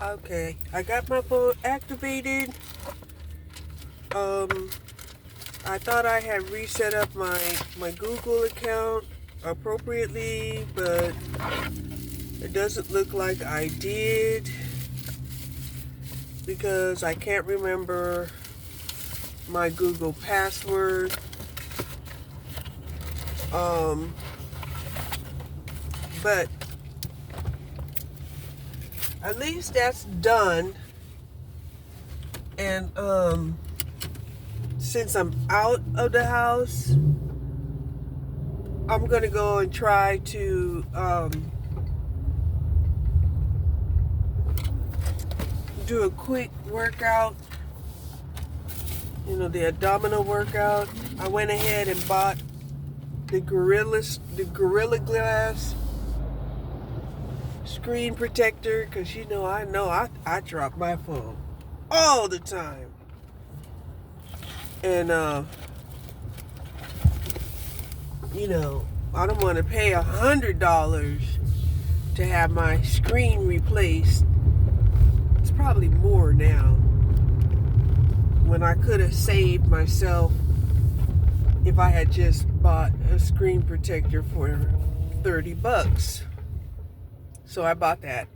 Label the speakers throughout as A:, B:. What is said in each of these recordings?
A: Okay, I got my phone activated. Um, I thought I had reset up my Google account appropriately, but it doesn't look like I did because I can't remember my Google password. But at least that's done. And since I'm out of the house, I'm gonna go and try to do a quick workout. You know, the abdominal workout. I went ahead and bought the Gorilla Glass screen protector because I drop my phone all the time. And I don't want to pay $100 to have my screen replaced. It's probably more now, when I could have saved myself if I had just bought a screen protector for $30. So I bought that.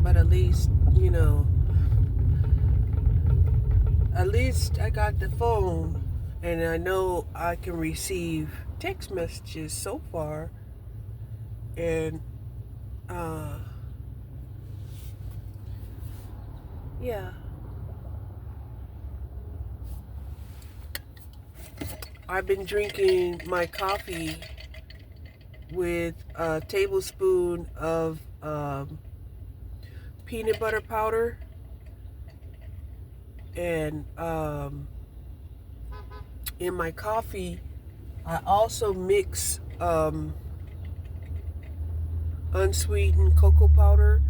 A: But at least I got the phone, and I know I can receive text messages so far. And yeah, I've been drinking my coffee with a tablespoon of peanut butter powder, and in my coffee I also mix unsweetened cocoa powder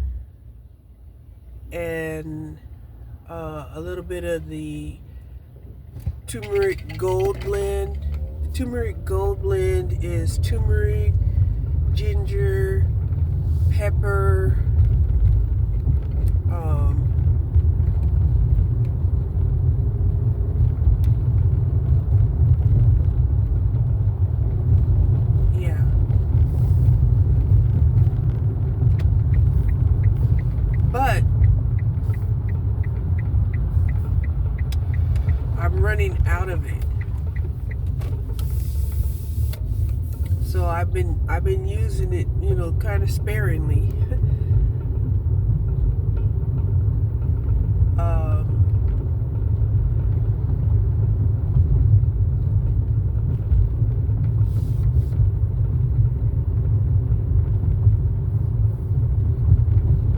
A: and a little bit of the turmeric gold blend. The turmeric gold blend is turmeric, ginger, pepper, yeah. But I'm running out of it. So I've been using it, kind of sparingly.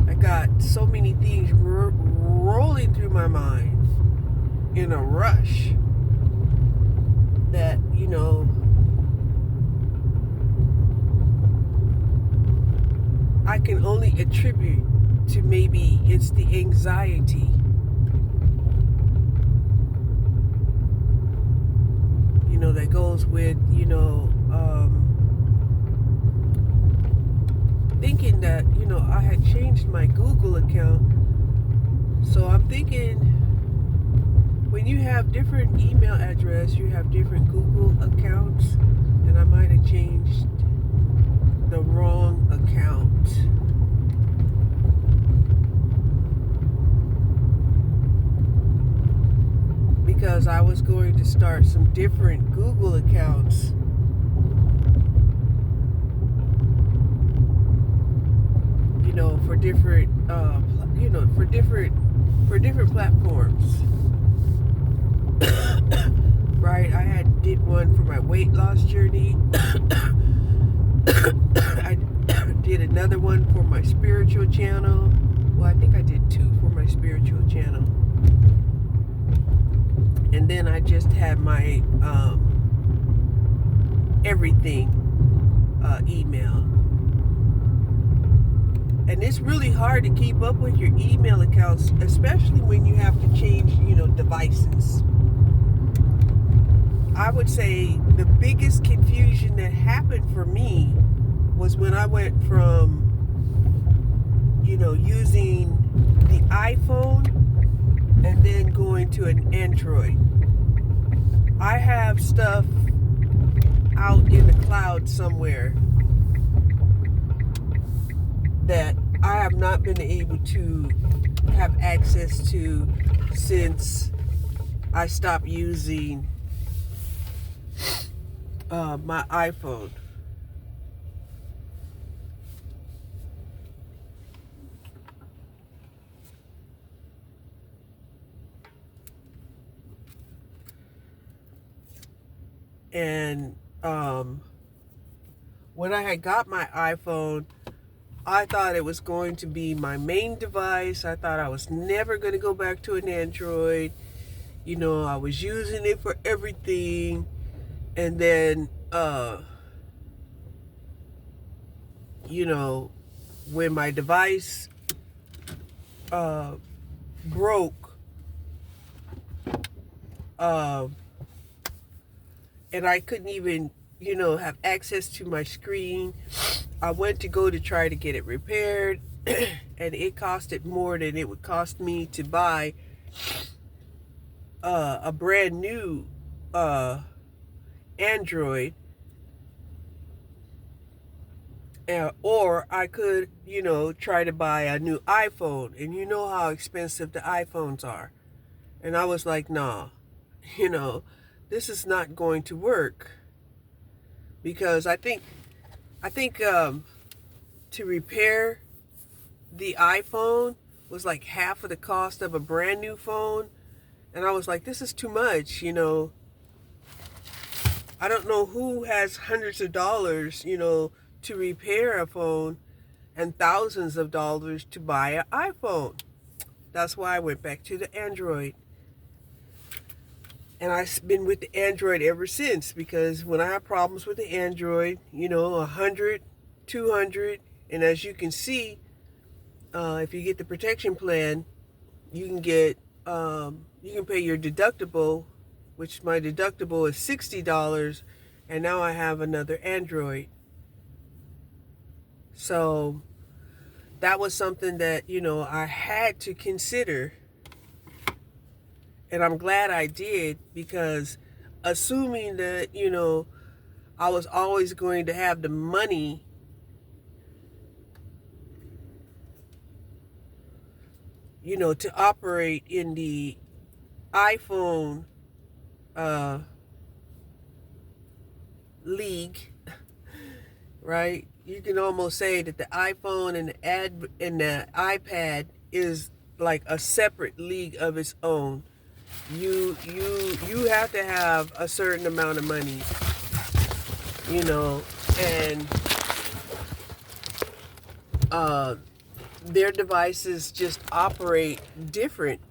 A: I got so many things rolling through my mind in a rush that I can only attribute to maybe it's the anxiety. That goes with, thinking that, I had changed my Google account. So I'm thinking, when you have different email address, you have different Google accounts, and I might have changed the wrong account. Because I was going to start some different Google accounts. For different for different platforms. Right? I did one for my weight loss journey. I did another one for my spiritual channel. Well, I think I did 2 for my spiritual channel. And then I just had my everything email. And it's really hard to keep up with your email accounts, especially when you have to change, devices. I would say the biggest confusion that happened for me was when I went from, using the iPhone and then going to an Android. I have stuff out in the cloud somewhere that I have not been able to have access to since I stopped using my iPhone. And when I had got my iPhone, I thought it was going to be my main device. I thought I was never going to go back to an Android. I was using it for everything. And then, when my device broke, and I couldn't even, have access to my screen, I went to go to try to get it repaired, and it costed more than it would cost me to buy a brand new Android. Or I could, try to buy a new iPhone. And you know how expensive the iPhones are. And I was like, nah, this is not going to work. Because I think to repair the iPhone was like half of the cost of a brand new phone. And I was like, this is too much, I don't know who has hundreds of dollars, to repair a phone and thousands of dollars to buy an iPhone. That's why I went back to the Android. And I've been with the Android ever since, because when I have problems with the Android, 100, 200, and as you can see, if you get the protection plan, you can get, you can pay your deductible, which my deductible is $60, and now I have another Android. So that was something that, I had to consider. And I'm glad I did, because assuming that, I was always going to have the money to operate in the iPhone league, right? You can almost say that the iPhone and the iPad is like a separate league of its own. You have to have a certain amount of money, and their devices just operate different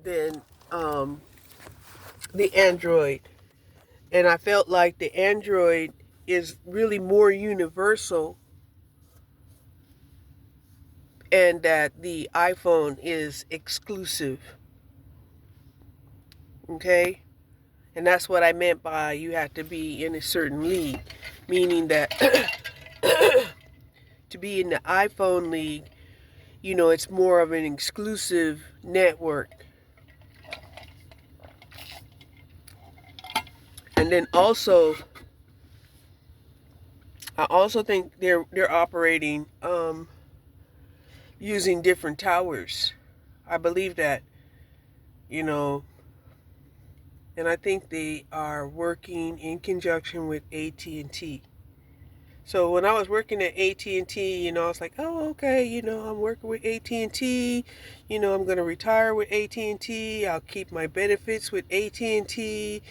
A: than the Android. And I felt like the Android is really more universal, and that the iPhone is exclusive. Okay? And that's what I meant by you have to be in a certain league. Meaning that to be in the iPhone league, it's more of an exclusive network. And then also, I also think they're operating using different towers. I believe that, and I think they are working in conjunction with AT&T. So when I was working at AT&T, I was like, oh, okay, I'm working with AT&T, I'm going to retire with AT&T, I'll keep my benefits with AT&T,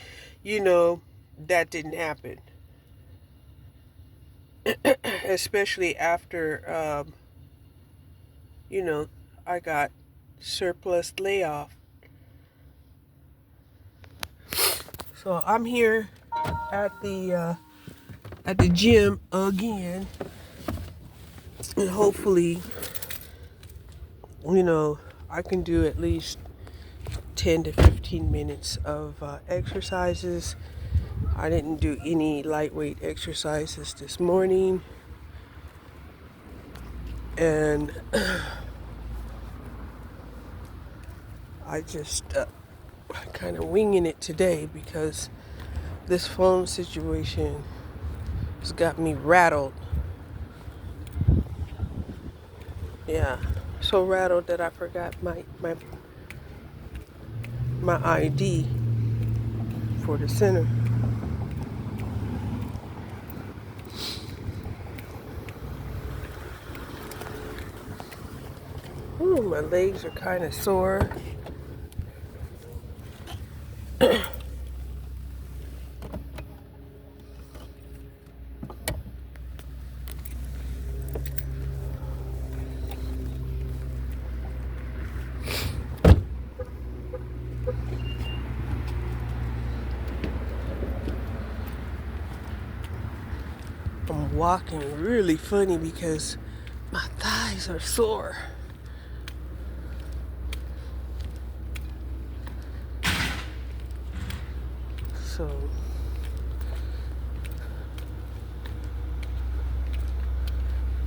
A: that didn't happen. Especially after, I got surplus layoff. So I'm here at the gym again, and hopefully, I can do at least 10 to 15 minutes of exercises. I didn't do any lightweight exercises this morning, and I just kind of winging it today because this phone situation has got me rattled. Yeah, so rattled that I forgot my ID for the center. Ooh, my legs are kind of sore. I'm walking really funny because my thighs are sore. So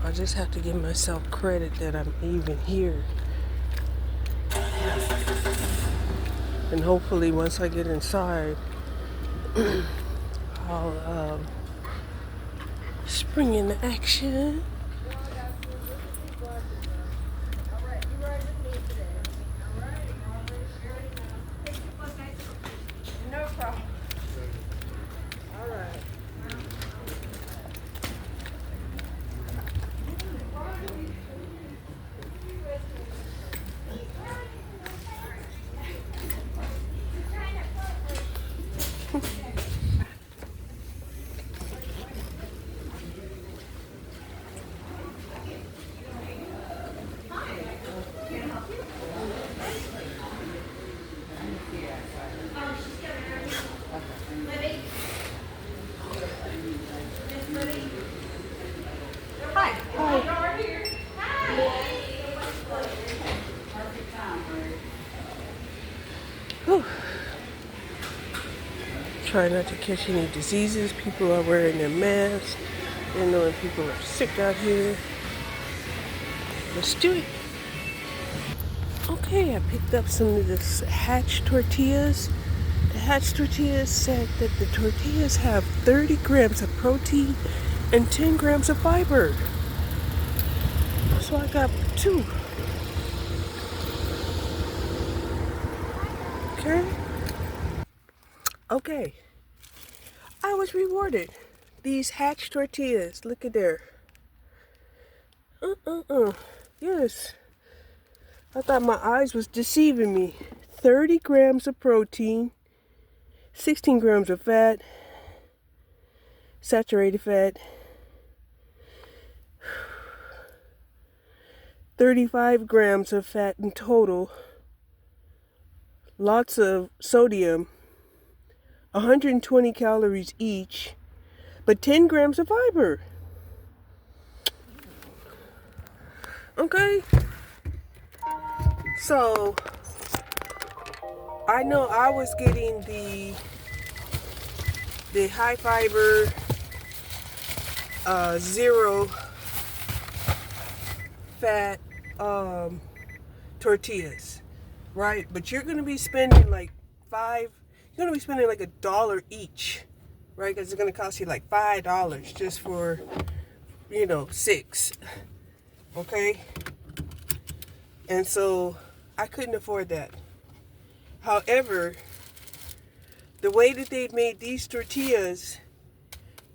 A: I just have to give myself credit that I'm even here. And hopefully once I get inside, I'll spring into action. No problem. All right. Whew. Try not to catch any diseases. People are wearing their masks. When people are sick out here. Let's do it. Okay, I picked up some of this Hatch tortillas. The Hatch tortillas said that the tortillas have 30 grams of protein and 10 grams of fiber. So I got 2. Okay. I was rewarded. These Hatch tortillas. Look at there. Yes. I thought my eyes was deceiving me. 30 grams of protein, 16 grams of fat, saturated fat, 35 grams of fat in total, lots of sodium, 120 calories each, but 10 grams of fiber. Okay? So, I know I was getting the high fiber, zero fat tortillas, right? But you're gonna be spending like $1 each, right? Because it's gonna cost you like $5 just for 6. Okay? And so I couldn't afford that. However, the way that they've made these tortillas,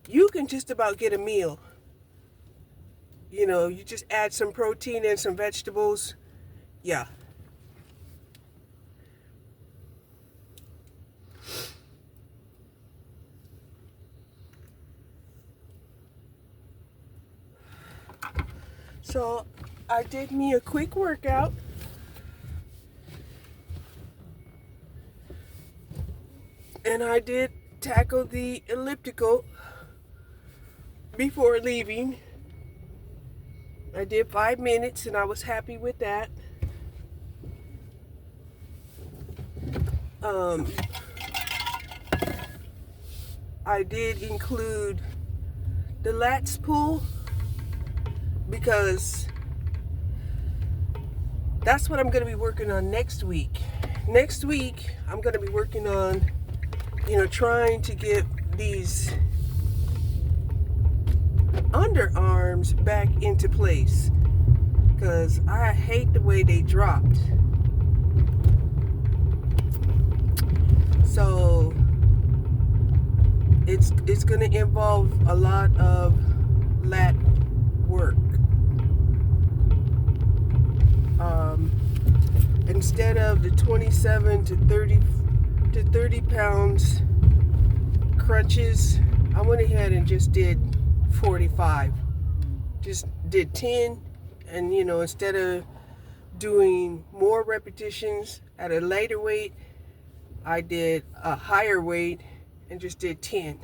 A: you can just about get a meal you just add some protein and some vegetables. Yeah. So I did me a quick workout. And I did tackle the elliptical before leaving. I did 5 minutes and I was happy with that. I did include the lats pull because that's what I'm going to be working on next week. Next week, I'm going to be working on, trying to get these underarms back into place because I hate the way they dropped. So it's going to involve a lot of lat work. Instead of the 27 to 30 pounds crunches, I went ahead and just did 45. Just did 10, and instead of doing more repetitions at a lighter weight, I did a higher weight and just did 10.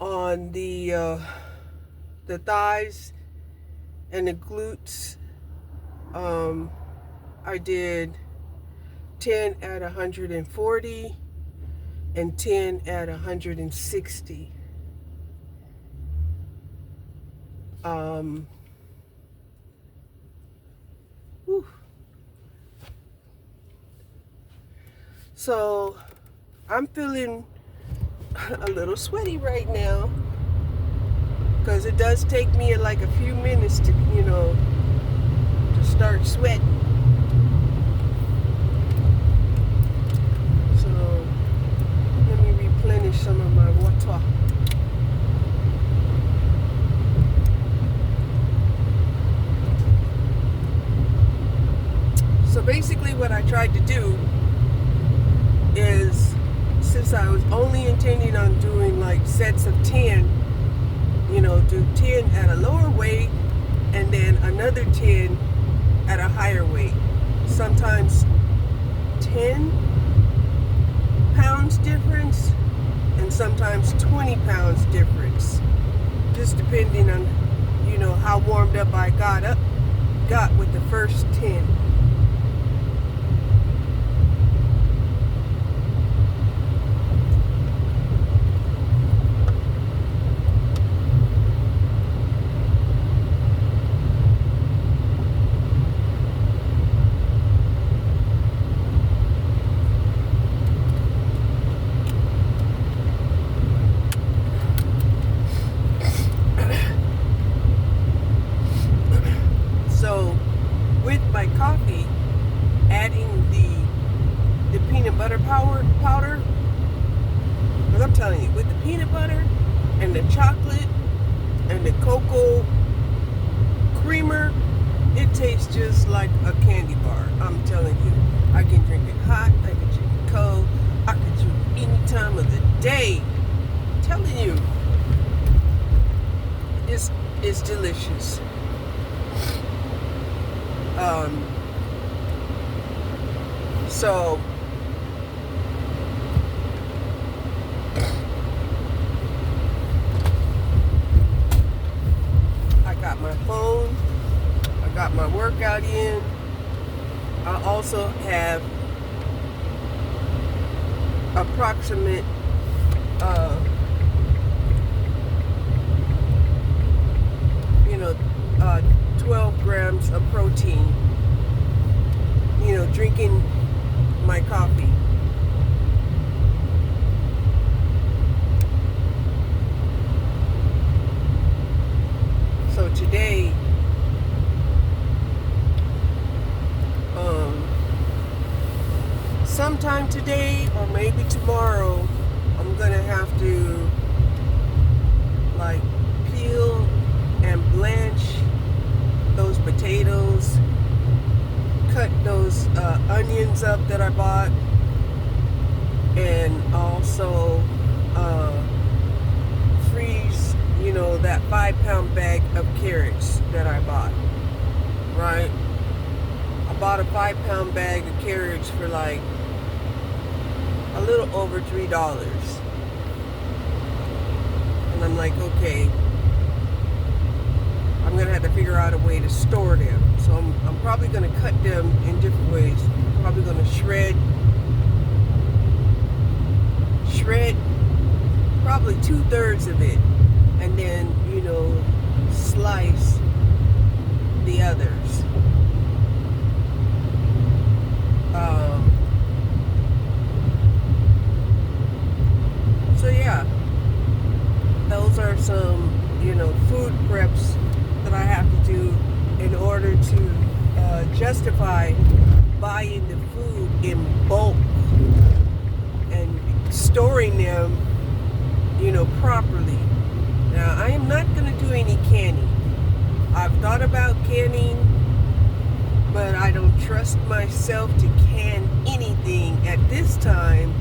A: On the thighs and the glutes, I did 10 at 140 and 10 at 160. Whew. So I'm feeling a little sweaty right now because it does take me like a few minutes to to start sweating. So let me replenish some of my water. So basically what I tried to do is, since I was only intending on doing like sets of 10, do 10 at a lower weight and then another 10 at a higher weight. Sometimes 10 pounds difference and sometimes 20 pounds difference. Just depending on, how warmed up I got with the first 10. So with my coffee, adding the peanut butter powder, because I'm telling you, with the peanut butter and the chocolate and the cocoa creamer, it tastes just like a candy bar. I'm telling you, I can drink it hot, I can drink it cold, I can drink it any time of the day. I'm telling you, it's delicious. So I got my phone, I got my workout in. I also have approximate 12 grams of protein, drinking my coffee. So today, sometime today or maybe tomorrow, I'm going 5-pound bag of carrots that I bought, right? I bought a 5-pound bag of carrots for like a little over $3. And I'm like, okay, I'm gonna have to figure out a way to store them. So I'm probably gonna cut them in different ways. Probably gonna shred probably 2/3 of it, and then, slice the others. So yeah, those are some, food preps that I have to do in order to justify buying the food in bulk and storing them, properly. Now, I am not going to do any canning. I've thought about canning, but I don't trust myself to can anything at this time,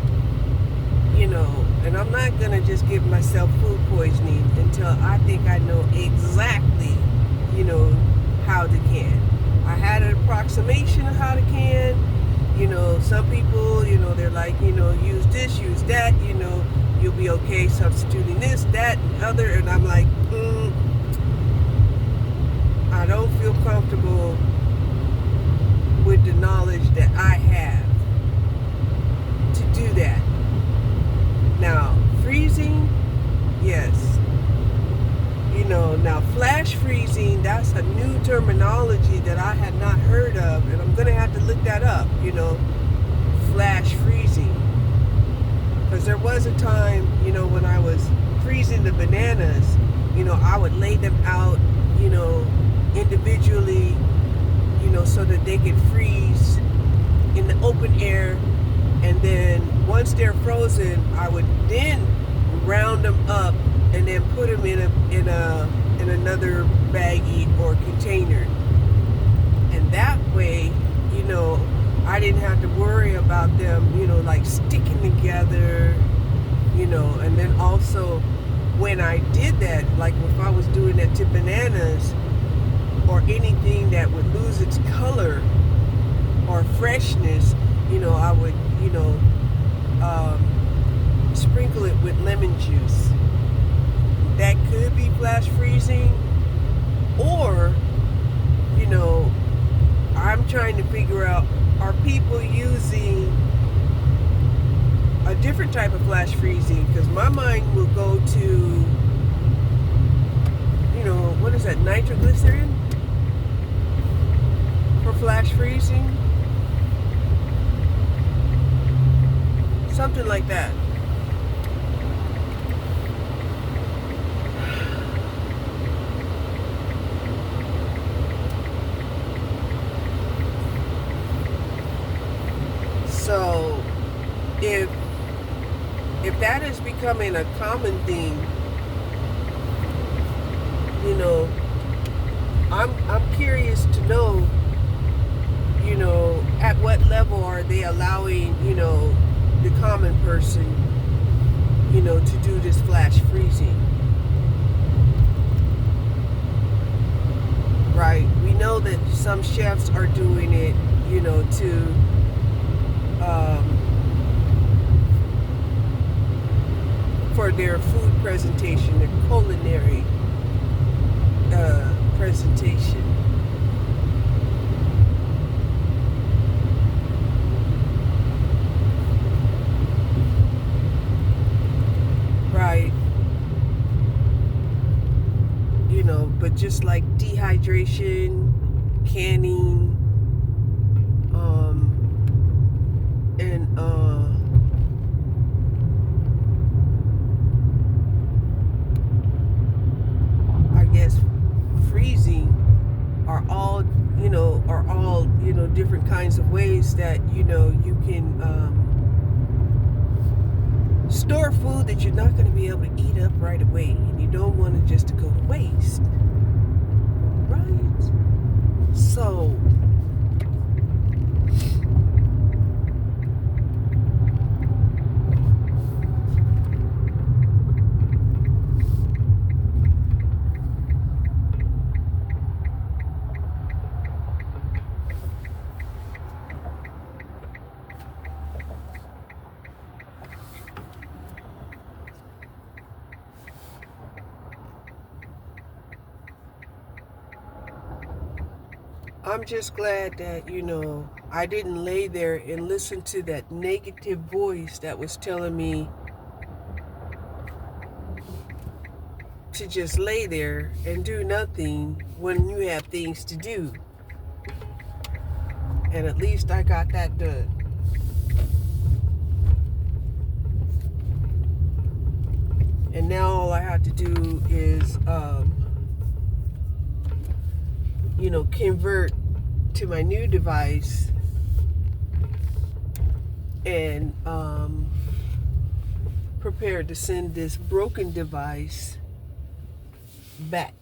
A: and I'm not going to just give myself food poisoning until I think I know exactly, how to can. I had an approximation of how to can. Some people, they're like, use this, use that, you'll be okay substituting this, that, and other. And I'm like, I don't feel comfortable with the knowledge that I have to do that. Now, freezing, yes. Now flash freezing, that's a new terminology that I had not heard of, and I'm going to have to look that up, flash freezing. Because there was a time, when I was freezing the bananas, I would lay them out, individually, so that they could freeze in the open air. And then once they're frozen, I would then round them up and then put them in another baggie or container. And that way, I didn't have to worry about them, like sticking together, and then also when I did that, like if I was doing that to bananas or anything that would lose its color or freshness, I would, sprinkle it with lemon juice. That could be flash freezing, or, I'm trying to figure out, are people using a different type of flash freezing? Because my mind will go to, what is that, nitroglycerin for flash freezing? Something like that. So, if that is becoming a common thing, I'm curious to know, at what level are they allowing, the common person, to do this flash freezing. Right? We know that some chefs are doing it, to for their food presentation, their culinary presentation. Right. But just like dehydration, canning, and I guess freezing are all different kinds of ways that you can store food that you're not going to be able to eat up right away, and you don't want it just to go to waste, right? So I'm just glad that, I didn't lay there and listen to that negative voice that was telling me to just lay there and do nothing when you have things to do. And at least I got that done. And now all I have to do is, convert to my new device and prepare to send this broken device back.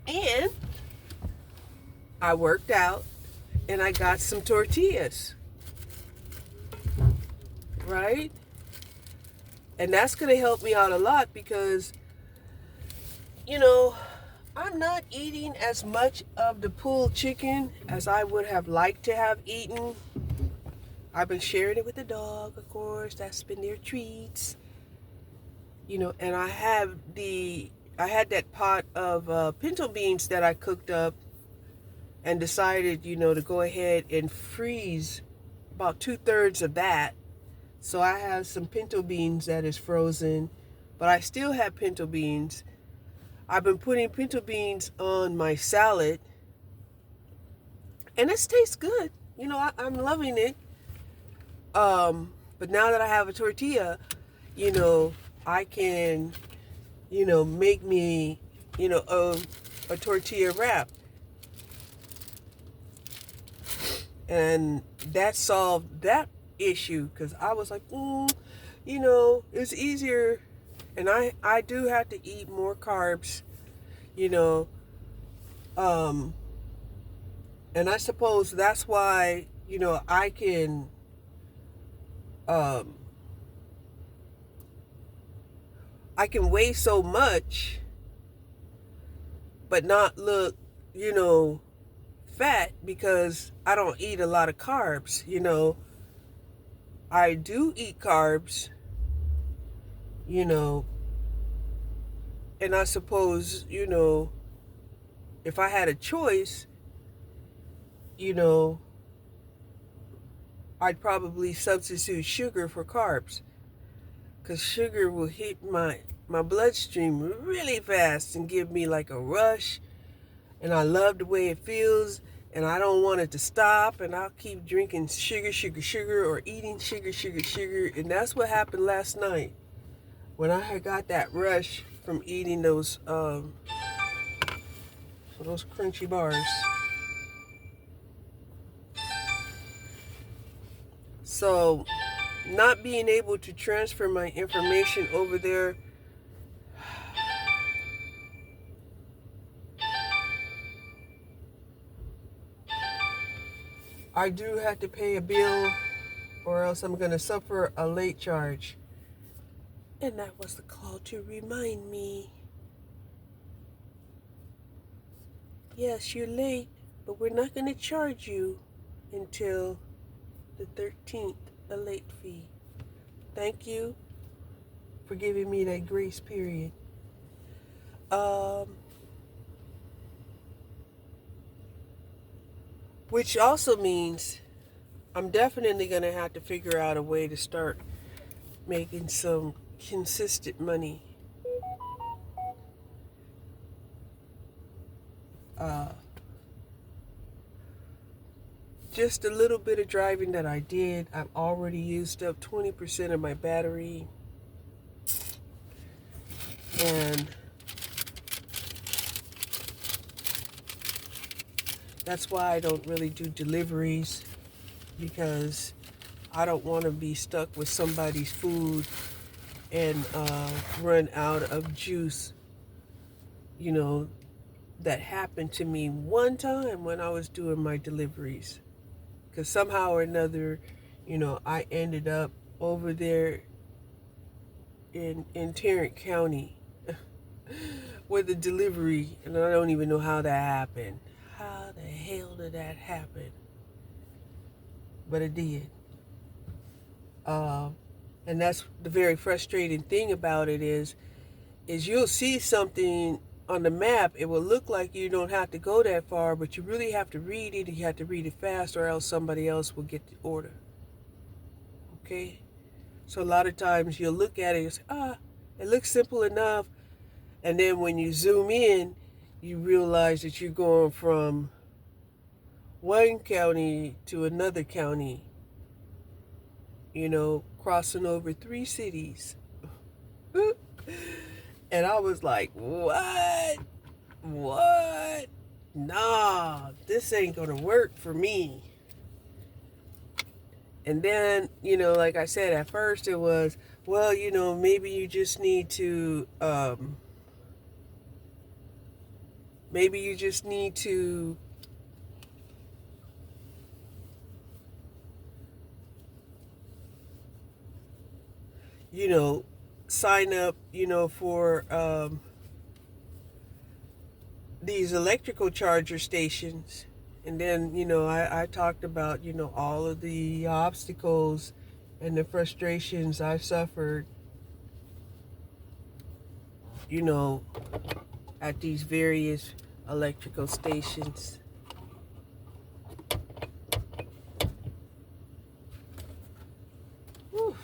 A: And I worked out and I got some tortillas, right? And that's going to help me out a lot because, I'm not eating as much of the pulled chicken as I would have liked to have eaten. I've been sharing it with the dog, of course. That's been their treats. And I had that pot of pinto beans that I cooked up and decided, to go ahead and freeze about 2/3 of that. So I have some pinto beans that is frozen, but I still have pinto beans. I've been putting pinto beans on my salad, and it tastes good. I'm loving it. But now that I have a tortilla, I can, make me, a tortilla wrap. And that solved that issue because I was like, it's easier. And I do have to eat more carbs, and I suppose that's why, I can, weigh so much, but not look, fat because I don't eat a lot of carbs, I do eat carbs, and I suppose, if I had a choice, I'd probably substitute sugar for carbs because sugar will hit my bloodstream really fast and give me like a rush, and I love the way it feels, and I don't want it to stop, and I'll keep drinking sugar, or eating sugar, and that's what happened last night when I had got that rush from eating those crunchy bars. So, not being able to transfer my information over there, I do have to pay a bill or else I'm going to suffer a late charge. And that was the call to remind me. Yes, you're late, but we're not going to charge you until the 13th, a late fee. Thank you for giving me that grace period. Which also means I'm definitely going to have to figure out a way to start making some consistent money. Just a little bit of driving that I did, I've already used up 20% of my battery. And that's why I don't really do deliveries, because I don't want to be stuck with somebody's food and run out of juice. That happened to me one time when I was doing my deliveries. Because somehow or another, I ended up over there in Tarrant County with a delivery, and I don't even know how that happened. How the hell did that happen? But it did. And that's the very frustrating thing about it is is you'll see something on the map. It will look like you don't have to go that far, but you really have to read it. You have to read it fast, or else somebody else will get the order. Okay? So a lot of times you'll look at it and say, it looks simple enough. And then when you zoom in, you realize that you're going from one county to another county, crossing over 3 cities. And I was like, what? What? Nah, this ain't gonna work for me. And then, like I said, at first it was, well, maybe you just need to, sign up, for these electrical charger stations. And then, I talked about, all of the obstacles and the frustrations I suffered, at these various electrical stations. Whew.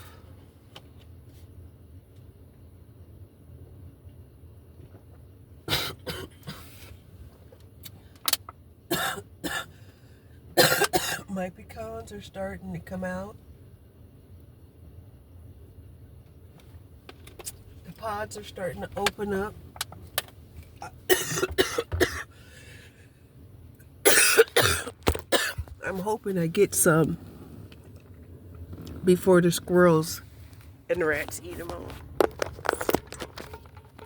A: My pecans are starting to come out. The pods are starting to open up. I'm hoping I get some before the squirrels and the rats eat them all.